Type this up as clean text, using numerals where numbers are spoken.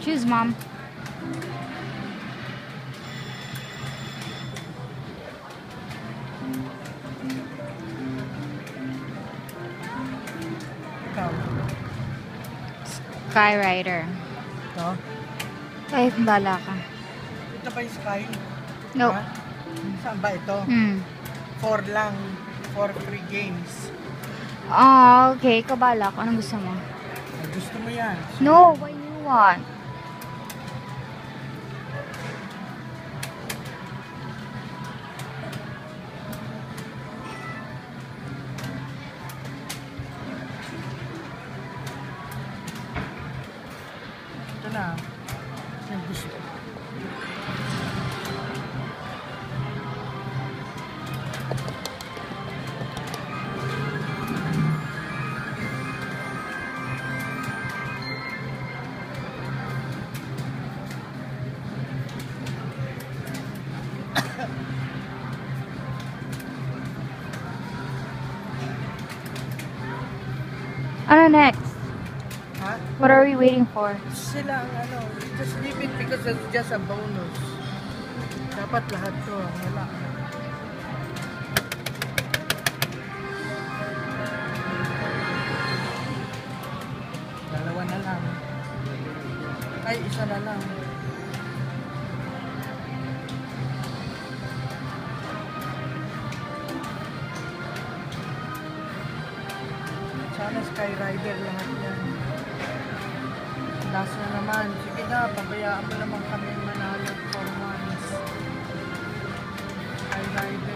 Choose, Mom. Ikaw. Skyrider. Ito? Ay, bala ka. Ito pa yung Sky? No. Ha? Saan ba ito? 4 lang. 4 free games. Oh, okay. Kabala ko. Anong gusto mo? Ay, gusto mo yan. No, what you want? Ito na. Yung gusto. Ano next? Ha? What are we waiting for? Sila ang ano, just leave it because it's just a bonus. Dapat lahat to, wala. Dalawa na lang. Ay, isa na lang. Sana Skyrider lahat yan. Last na naman. Sige na, pabayaan mo naman kami manalo for once. Skyrider.